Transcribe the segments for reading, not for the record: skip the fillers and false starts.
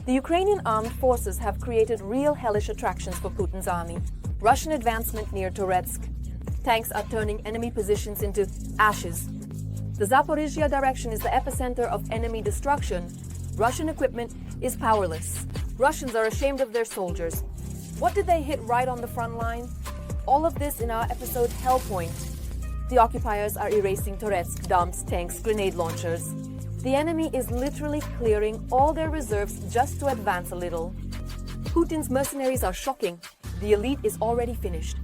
The Ukrainian armed forces have created real hellish attractions for Putin's army. Russian advancement near Toretsk. Tanks are turning enemy positions into ashes. The Zaporizhia direction is the epicenter of enemy destruction. Russian equipment is powerless. Russians are ashamed of their soldiers. What did they hit right on the front line? All of this in our episode Hellpoint. The occupiers are erasing Toretsk, dumps, tanks, grenade launchers. The enemy is literally clearing all their reserves just to advance a little. Putin's mercenaries are shocking. The elite is already finished.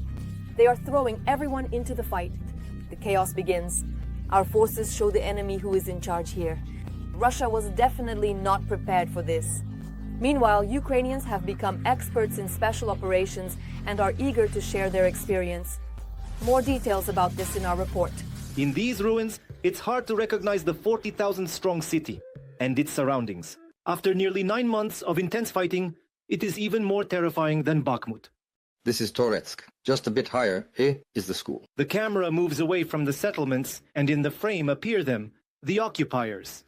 They are throwing everyone into the fight. The chaos begins. Our forces show the enemy who is in charge here. Russia was definitely not prepared for this. Meanwhile, Ukrainians have become experts in special operations and are eager to share their experience. More details about this in our report. In these ruins, it's hard to recognize the 40,000-strong city and its surroundings. After nearly 9 months of intense fighting, it is even more terrifying than Bakhmut. This is Toretsk. Just a bit higher, here is the school. The camera moves away from the settlements, and in the frame appear them, the occupiers.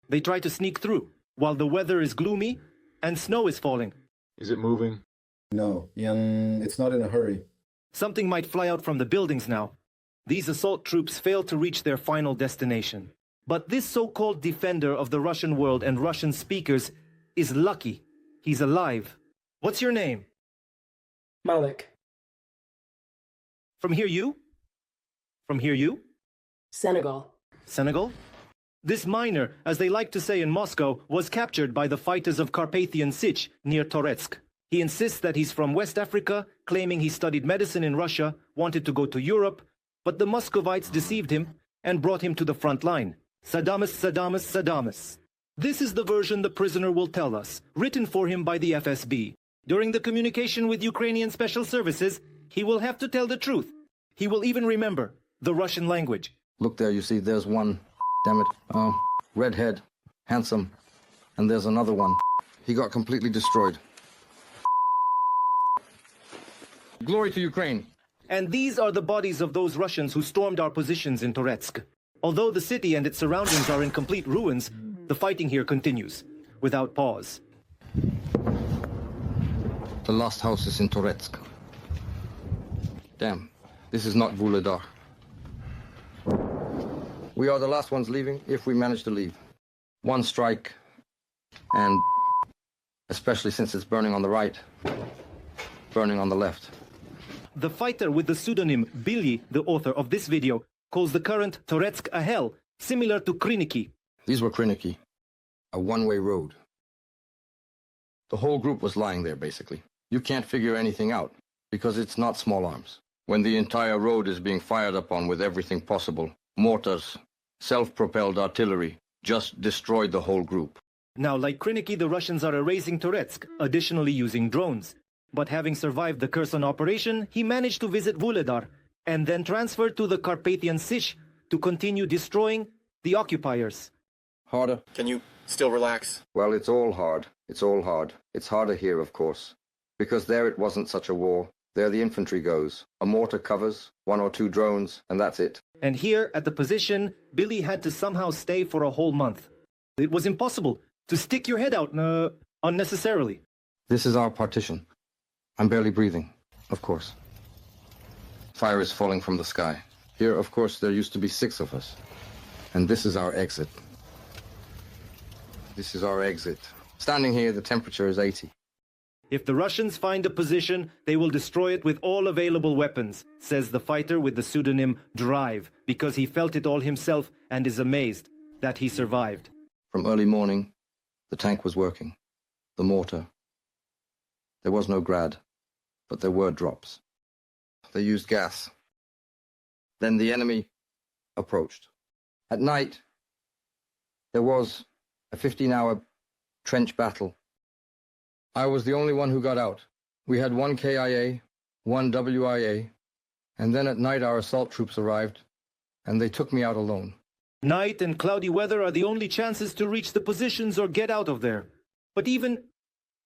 They try to sneak through, while the weather is gloomy and snow is falling. Is it moving? No, it's not in a hurry. Something might fly out from the buildings now. These assault troops fail to reach their final destination. But this so-called defender of the Russian world and Russian speakers is lucky. He's alive. What's your name? Malik. From here you? From here you? Senegal. Senegal? This miner, as they like to say in Moscow, was captured by the fighters of Carpathian Sich near Toretsk. He insists that he's from West Africa, claiming he studied medicine in Russia, wanted to go to Europe, but the Muscovites deceived him and brought him to the front line. Sadamus, Sadamus, Sadamus. This is the version the prisoner will tell us, written for him by the FSB. During the communication with Ukrainian special services, he will have to tell the truth. He will even remember the Russian language. Look there, you see, there's one. Damn it. Redhead, handsome. And there's another one. He got completely destroyed. Glory to Ukraine. And these are the bodies of those Russians who stormed our positions in Toretsk. Although the city and its surroundings are in complete ruins, the fighting here continues, without pause. The last house is in Toretsk. Damn, this is not Vuhledar. We are the last ones leaving, if we manage to leave. One strike, and especially since it's burning on the right, burning on the left. The fighter with the pseudonym Billy, the author of this video, calls the current Toretsk a hell, similar to Kriniki. These were Kriniki, a one-way road. The whole group was lying there, basically. You can't figure anything out, because it's not small arms. When the entire road is being fired upon with everything possible, mortars, self-propelled artillery, just destroyed the whole group. Now, like Kriniki, the Russians are erasing Toretsk, additionally using drones. But having survived the Kherson operation, he managed to visit Vuhledar, and then transferred to the Carpathian Sich to continue destroying the occupiers. Harder? Can you still relax? Well, it's all hard. It's all hard. It's harder here, of course. Because there it wasn't such a war. There the infantry goes. A mortar covers, 1 or 2 drones, and that's it. And here, at the position, Billy had to somehow stay for a whole month. It was impossible to stick your head out unnecessarily. This is our partition. I'm barely breathing, of course. Fire is falling from the sky. Here, of course, there used to be 6 of us. And this is our exit. This is our exit. Standing here, the temperature is 80. If the Russians find a position, they will destroy it with all available weapons, says the fighter with the pseudonym Drive, because he felt it all himself and is amazed that he survived. From early morning, the tank was working. The mortar. There was no grad, but there were drops. They used gas. Then the enemy approached. At night, there was a 15-hour trench battle. I was the only one who got out. We had 1 KIA, 1 WIA, and then at night our assault troops arrived, and they took me out alone. Night and cloudy weather are the only chances to reach the positions or get out of there. But even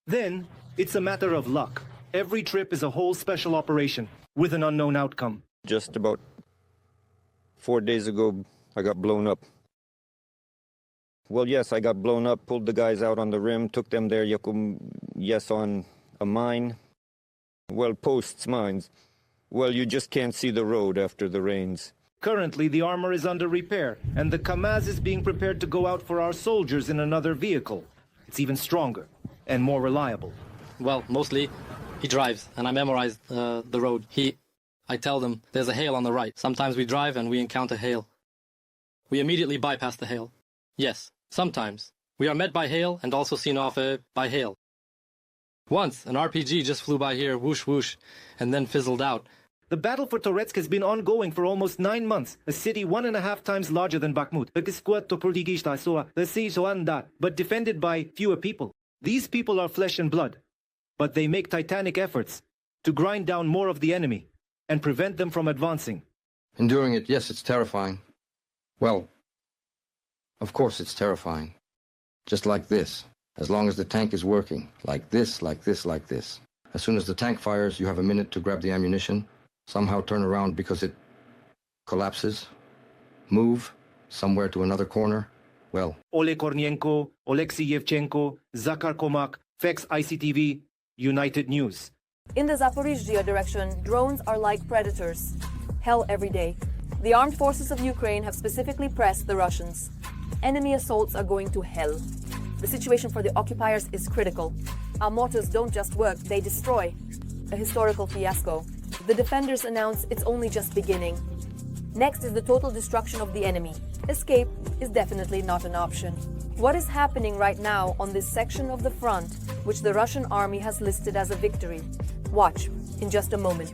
then, it's a matter of luck. Every trip is a whole special operation, with an unknown outcome. Just about 4 days ago, I got blown up. Well, yes, I got blown up, pulled the guys out on the rim, took them there, yes, on a mine. Well, posts, mines. Well, you just can't see the road after the rains. Currently, the armor is under repair, and the Kamaz is being prepared to go out for our soldiers in another vehicle. It's even stronger and more reliable. Well, mostly he drives, and I memorize the road. I tell them there's a hail on the right. Sometimes we drive and we encounter hail. We immediately bypass the hail. Yes, sometimes. We are met by hail and also seen off by hail. Once, an RPG just flew by here, whoosh, whoosh, and then fizzled out. The battle for Toretsk has been ongoing for almost 9 months, a city 1.5 times larger than Bakhmut, but defended by fewer people. These people are flesh and blood, but they make titanic efforts to grind down more of the enemy and prevent them from advancing. Enduring it, yes, it's terrifying. Well, of course it's terrifying. Just like this. As long as the tank is working. Like this, like this, like this. As soon as the tank fires, you have a minute to grab the ammunition, somehow turn around because it collapses, move somewhere to another corner. Well, Oleg Kornienko, Oleksiy Yevchenko, Zakhar Komak, FEX ICTV, United News. In the Zaporizhzhia direction, drones are like predators. Hell every day. The armed forces of Ukraine have specifically pressed the Russians. Enemy assaults are going to hell. The situation for the occupiers is critical. Our mortars don't just work, they destroy. A historical fiasco. The defenders announce it's only just beginning. Next is the total destruction of the enemy. Escape is definitely not an option. What is happening right now on this section of the front, which the Russian army has listed as a victory? Watch in just a moment.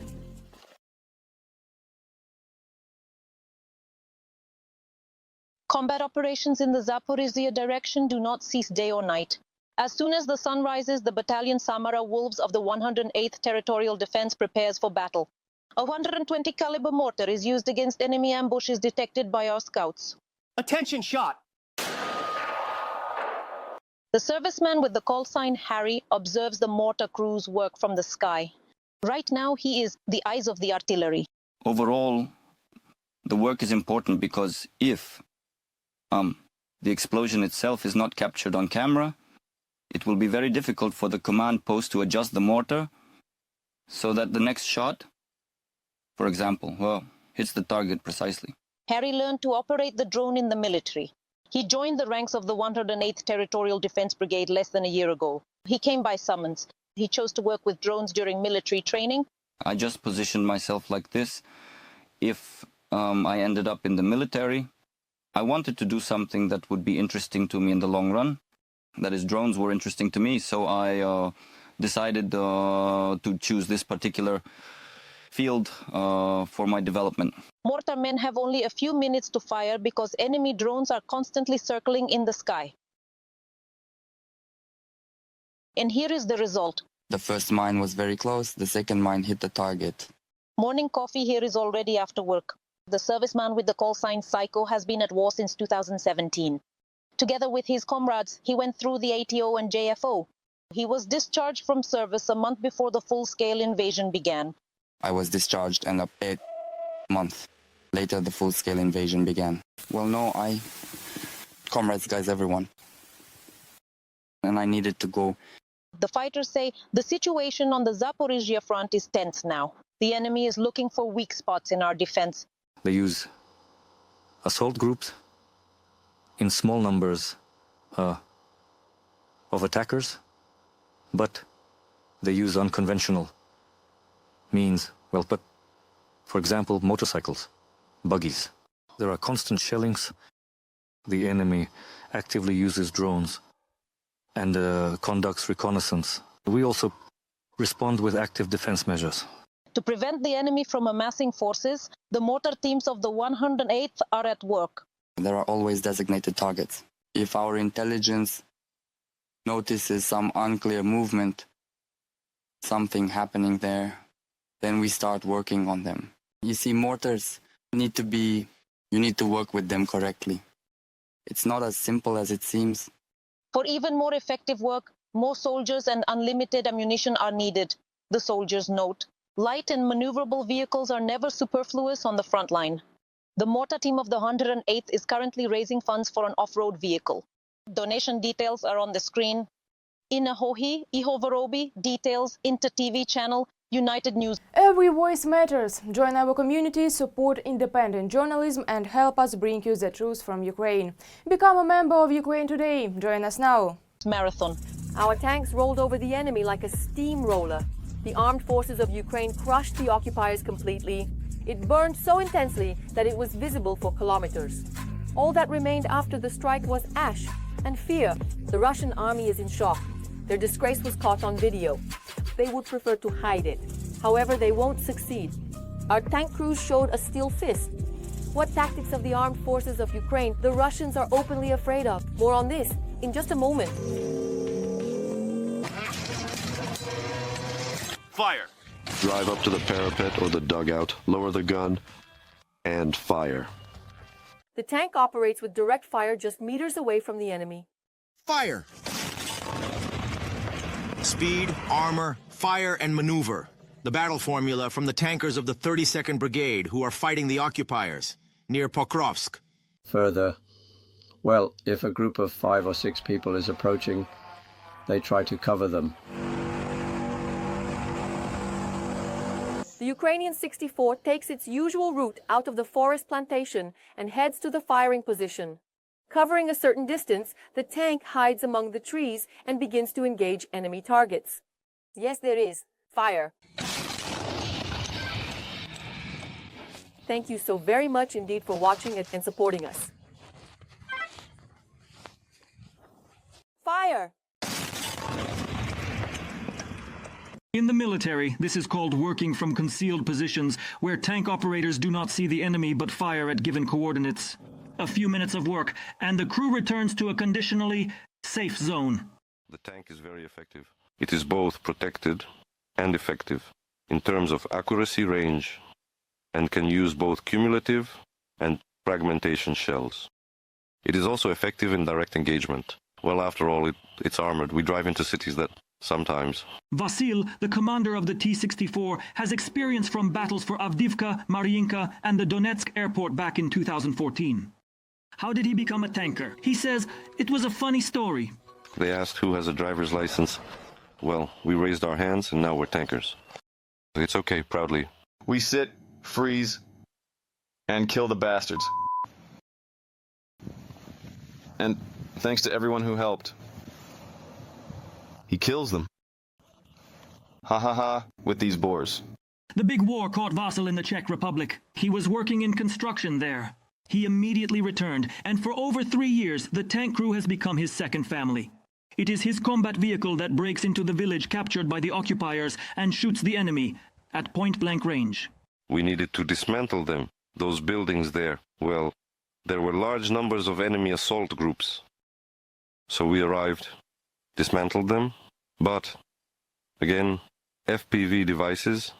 Combat operations in the Zaporizhzhia direction do not cease day or night. As soon as the sun rises, the battalion Samara Wolves of the 108th Territorial Defense prepares for battle. A 120 caliber mortar is used against enemy ambushes detected by our scouts. Attention shot! The serviceman with the call sign Harry observes the mortar crews work from the sky. Right now, he is the eyes of the artillery. Overall, the work is important because if the explosion itself is not captured on camera, it will be very difficult for the command post to adjust the mortar so that the next shot, for example, hits the target precisely. Harry learned to operate the drone in the military. He joined the ranks of the 108th Territorial Defense Brigade less than a year ago. He came by summons. He chose to work with drones during military training. I just positioned myself like this. If I ended up in the military, I wanted to do something that would be interesting to me in the long run. That is, drones were interesting to me, so I decided to choose this particular field for my development. Mortar men have only a few minutes to fire because enemy drones are constantly circling in the sky. And here is the result. The first mine was very close, the second mine hit the target. Morning coffee here is already after work. The serviceman with the call sign Psycho has been at war since 2017. Together with his comrades, he went through the ATO and JFO. He was discharged from service a month before the full-scale invasion began. I was discharged and a month later the full-scale invasion began. Well, no, comrades, guys, everyone. And I needed to go. The fighters say the situation on the Zaporizhzhia front is tense now. The enemy is looking for weak spots in our defense. They use assault groups in small numbers of attackers, but they use unconventional means, but for example, motorcycles, buggies. There are constant shellings. The enemy actively uses drones and conducts reconnaissance. We also respond with active defense measures. To prevent the enemy from amassing forces, the mortar teams of the 108th are at work. There are always designated targets. If our intelligence notices some unclear movement, something happening there, then we start working on them. You see, mortars you need to work with them correctly. It's not as simple as it seems. For even more effective work, more soldiers and unlimited ammunition are needed. The soldiers note. Light and maneuverable vehicles are never superfluous on the front line. The mortar team of the 108th is currently raising funds for an off-road vehicle. Donation details are on the screen. Inahohi, Ihovorobi, details, Inter TV channel, United News. Every voice matters. Join our community, support independent journalism and help us bring you the truth from Ukraine. Become a member of Ukraine Today. Join us now. Marathon. Our tanks rolled over the enemy like a steamroller. The armed forces of Ukraine crushed the occupiers completely. It burned so intensely that it was visible for kilometers. All that remained after the strike was ash and fear. The Russian army is in shock. Their disgrace was caught on video. They would prefer to hide it. However, they won't succeed. Our tank crews showed a steel fist. What tactics of the armed forces of Ukraine the Russians are openly afraid of? More on this in just a moment. Fire! Drive up to the parapet or the dugout, lower the gun, and fire. The tank operates with direct fire just meters away from the enemy. Fire! Speed, armor, fire, and maneuver. The battle formula from the tankers of the 32nd Brigade who are fighting the occupiers near Pokrovsk. Further, well, if a group of 5 or 6 people is approaching, they try to cover them. The Ukrainian 64 takes its usual route out of the forest plantation and heads to the firing position. Covering a certain distance, the tank hides among the trees and begins to engage enemy targets. Yes, there is. Fire. Thank you so very much indeed for watching and supporting us. Fire! In the military, this is called working from concealed positions, where tank operators do not see the enemy but fire at given coordinates. A few minutes of work, and the crew returns to a conditionally safe zone. The tank is very effective. It is both protected and effective in terms of accuracy, range, and can use both cumulative and fragmentation shells. It is also effective in direct engagement. Well, after all, it's armored. We drive into cities that sometimes. Vasil, the commander of the T-64, has experience from battles for Avdiivka, Mariinka, and the Donetsk airport back in 2014. How did he become a tanker? He says, it was a funny story. They asked who has a driver's license. Well, we raised our hands and now we're tankers. It's okay, proudly. We sit, freeze, and kill the bastards. And thanks to everyone who helped. He kills them. Ha ha ha, with these boars. The big war caught Vasil in the Czech Republic. He was working in construction there. He immediately returned, and for over 3 years, the tank crew has become his second family. It is his combat vehicle that breaks into the village captured by the occupiers and shoots the enemy at point-blank range. We needed to dismantle them, those buildings there. Well, there were large numbers of enemy assault groups. So we arrived, dismantled them, but, again, FPV devices,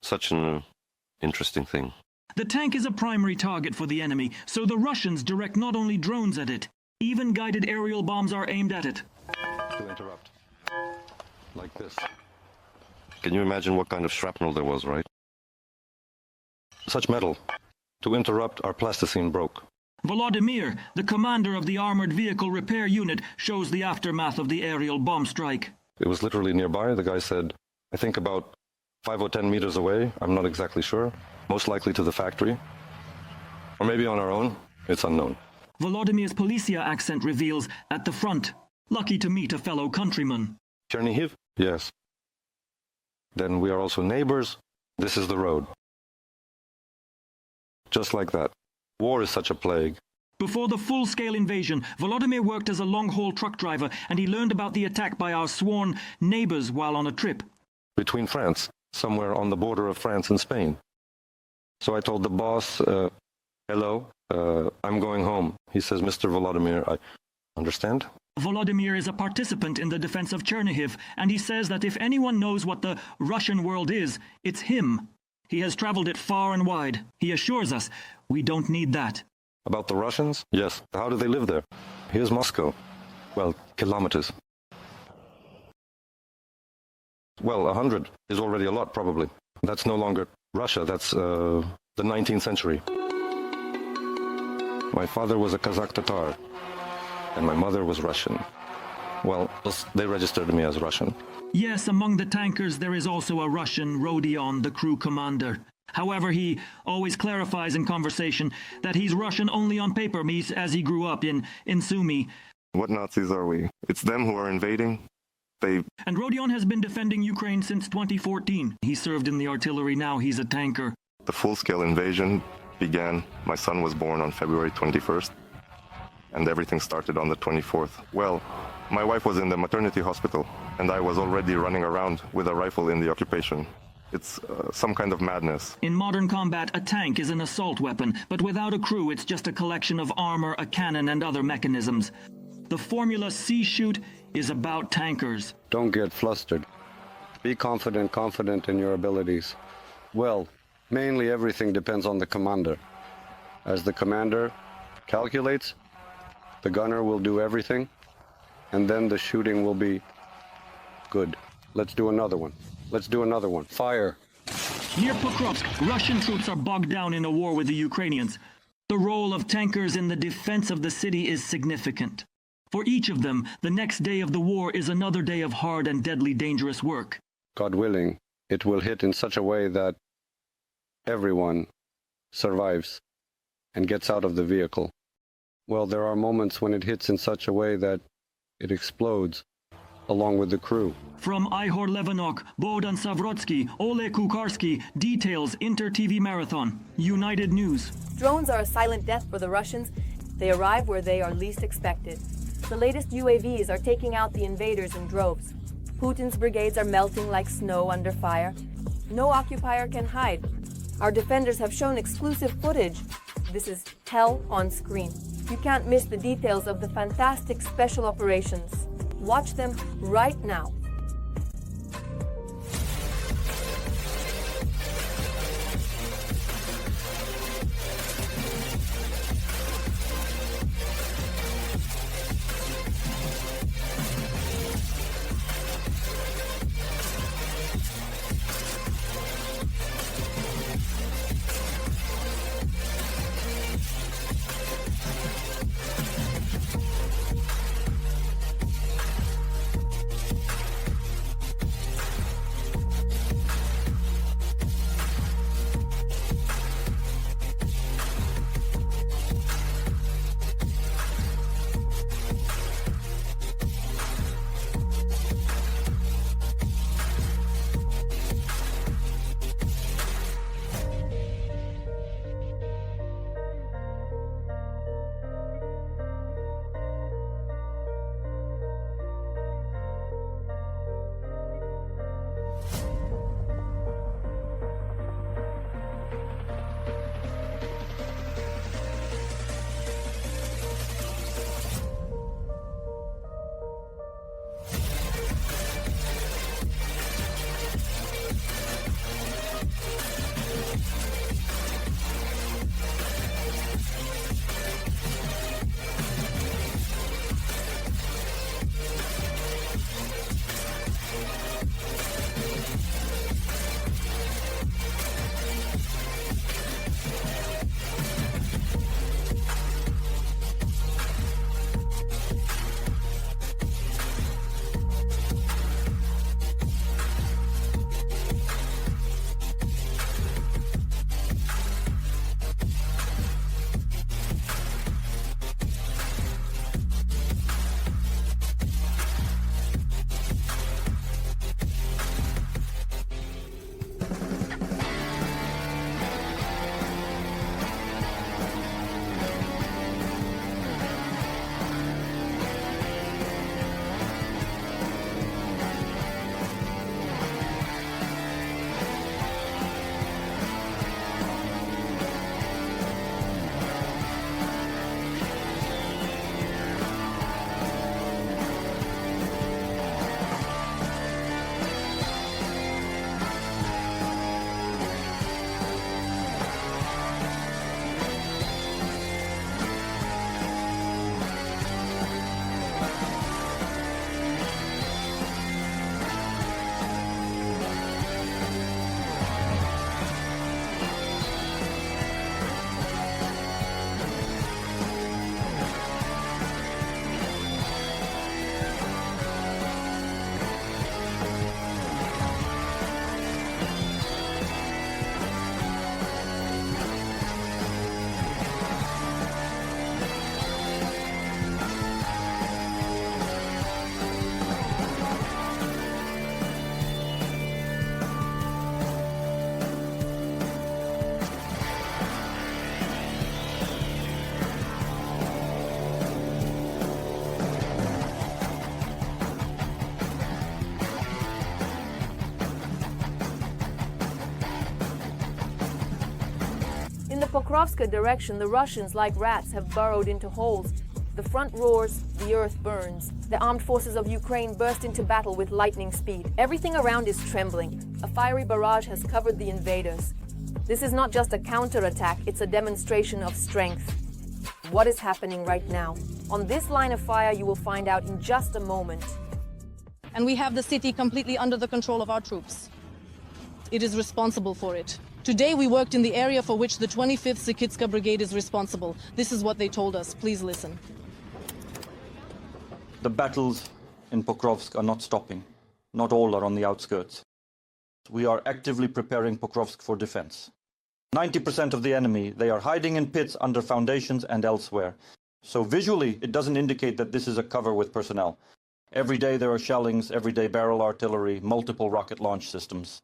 such an interesting thing. The tank is a primary target for the enemy, so the Russians direct not only drones at it, even guided aerial bombs are aimed at it. To interrupt. Like this. Can you imagine what kind of shrapnel there was, right? Such metal. To interrupt, our plasticine broke. Volodymyr, the commander of the armored vehicle repair unit, shows the aftermath of the aerial bomb strike. It was literally nearby. The guy said, I think about 5 or 10 meters away. I'm not exactly sure. Most likely to the factory. Or maybe on our own. It's unknown. Volodymyr's Policia accent reveals at the front. Lucky to meet a fellow countryman. Chernihiv? Yes. Then we are also neighbors. This is the road. Just like that. War is such a plague. Before the full-scale invasion, Volodymyr worked as a long-haul truck driver, and he learned about the attack by our sworn neighbors while on a trip. Between France, somewhere on the border of France and Spain. So I told the boss, hello, I'm going home. He says, Mr. Volodymyr, I understand. Volodymyr is a participant in the defense of Chernihiv, and he says that if anyone knows what the Russian world is, it's him. He has traveled it far and wide. He assures us, we don't need that. About the Russians? Yes. How do they live there? Here's Moscow. Well, kilometers. Well, 100 is already a lot, probably. That's no longer Russia. That's the 19th century. My father was a Kazakh Tatar. and my mother was Russian. Well, they registered me as Russian. Yes, among the tankers there is also a Russian, Rodion, the crew commander. However, he always clarifies in conversation that he's Russian only on paper, as he grew up in Sumy. What Nazis are we? It's them who are invading. And Rodion has been defending Ukraine since 2014. He served in the artillery, now he's a tanker. The full-scale invasion began. My son was born on February 21st, and everything started on the 24th. Well, my wife was in the maternity hospital, and I was already running around with a rifle in the occupation. It's some kind of madness. In modern combat, a tank is an assault weapon, but without a crew, it's just a collection of armor, a cannon, and other mechanisms. The formula C-shoot is about tankers. Don't get flustered. Be confident in your abilities. Well, mainly everything depends on the commander. As the commander calculates, the gunner will do everything, and then the shooting will be good. Let's do another one. Fire. Near Pokrovsk, Russian troops are bogged down in a war with the Ukrainians. The role of tankers in the defense of the city is significant. For each of them, the next day of the war is another day of hard and deadly dangerous work. God willing, it will hit in such a way that everyone survives and gets out of the vehicle. Well, there are moments when it hits in such a way that it explodes along with the crew. From Ihor Levanok, Bohdan Savrotsky, Ole Kukarski, details Inter-TV Marathon, United News. Drones are a silent death for the Russians. They arrive where they are least expected. The latest UAVs are taking out the invaders in droves. Putin's brigades are melting like snow under fire. No occupier can hide. Our defenders have shown exclusive footage. This is hell on screen. You can't miss the details of the fantastic special operations. Watch them right now. Pokrovska direction, the Russians, like rats, have burrowed into holes. The front roars, the earth burns. The armed forces of Ukraine burst into battle with lightning speed. Everything around is trembling. A fiery barrage has covered the invaders. This is not just a counterattack, it's a demonstration of strength. What is happening right now? On this line of fire, you will find out in just a moment. And we have the city completely under the control of our troops. It is responsible for it. Today we worked in the area for which the 25th Sikitska Brigade is responsible. This is what they told us. Please listen. The battles in Pokrovsk are not stopping. Not all are on the outskirts. We are actively preparing Pokrovsk for defense. 90% of the enemy, they are hiding in pits under foundations and elsewhere. So visually, it doesn't indicate that this is a cover with personnel. Every day there are shellings, every day barrel artillery, multiple rocket launch systems.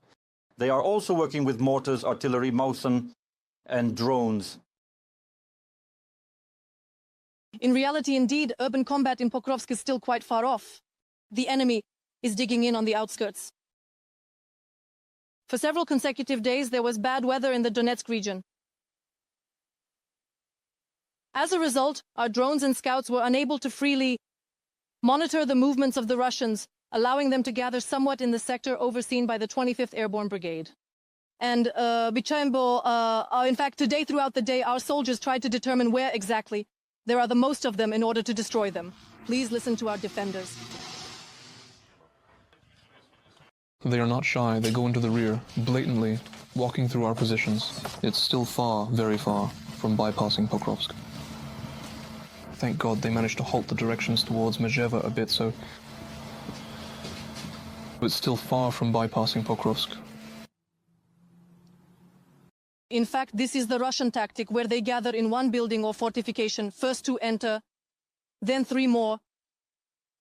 They are also working with mortars, artillery, Mausen, and drones. In reality, indeed, urban combat in Pokrovsk is still quite far off. The enemy is digging in on the outskirts. For several consecutive days, there was bad weather in the Donetsk region. As a result, our drones and scouts were unable to freely monitor the movements of the Russians, allowing them to gather somewhat in the sector overseen by the 25th Airborne Brigade. And in fact, today throughout the day, our soldiers tried to determine where exactly there are the most of them in order to destroy them. Please listen to our defenders. They are not shy. They go into the rear, blatantly, walking through our positions. It's still far, very far, from bypassing Pokrovsk. Thank God they managed to halt the directions towards Mezheva a bit, so it's still far from bypassing Pokrovsk. In fact, this is the Russian tactic where they gather in one building or fortification, first two enter, then three more,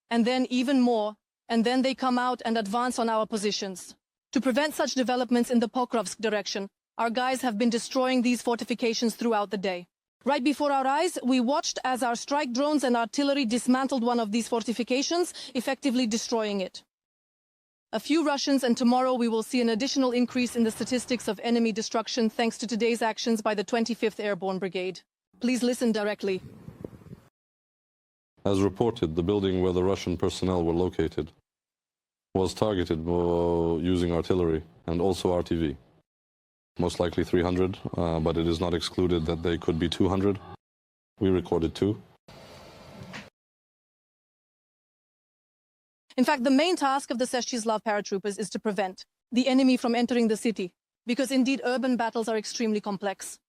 and then even more, and then they come out and advance on our positions. To prevent such developments in the Pokrovsk direction, our guys have been destroying these fortifications throughout the day. Right before our eyes, we watched as our strike drones and artillery dismantled one of these fortifications, effectively destroying it. A few Russians, and tomorrow we will see an additional increase in the statistics of enemy destruction thanks to today's actions by the 25th Airborne Brigade. Please listen directly. As reported, the building where the Russian personnel were located was targeted using artillery and also RTV. Most likely 300, but it is not excluded that they could be 200. We recorded 2. In fact, the main task of the Sezhislav paratroopers is to prevent the enemy from entering the city, because indeed urban battles are extremely complex.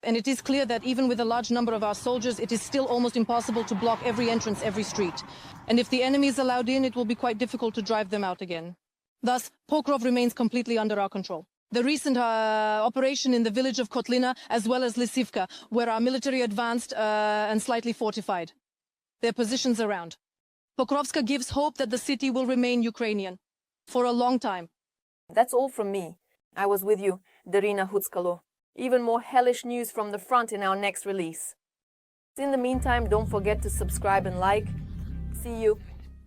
And it is clear that even with a large number of our soldiers, it is still almost impossible to block every entrance, every street. And if the enemy is allowed in, it will be quite difficult to drive them out again. Thus, Pokrov remains completely under our control. The recent operation in the village of Kotlina, as well as Lysivka, where our military advanced and slightly fortified their positions around. Pokrovska gives hope that the city will remain Ukrainian for a long time. That's all from me. I was with you, Darina Hutskalo. Even more hellish news from the front in our next release. In the meantime, don't forget to subscribe and like. See you.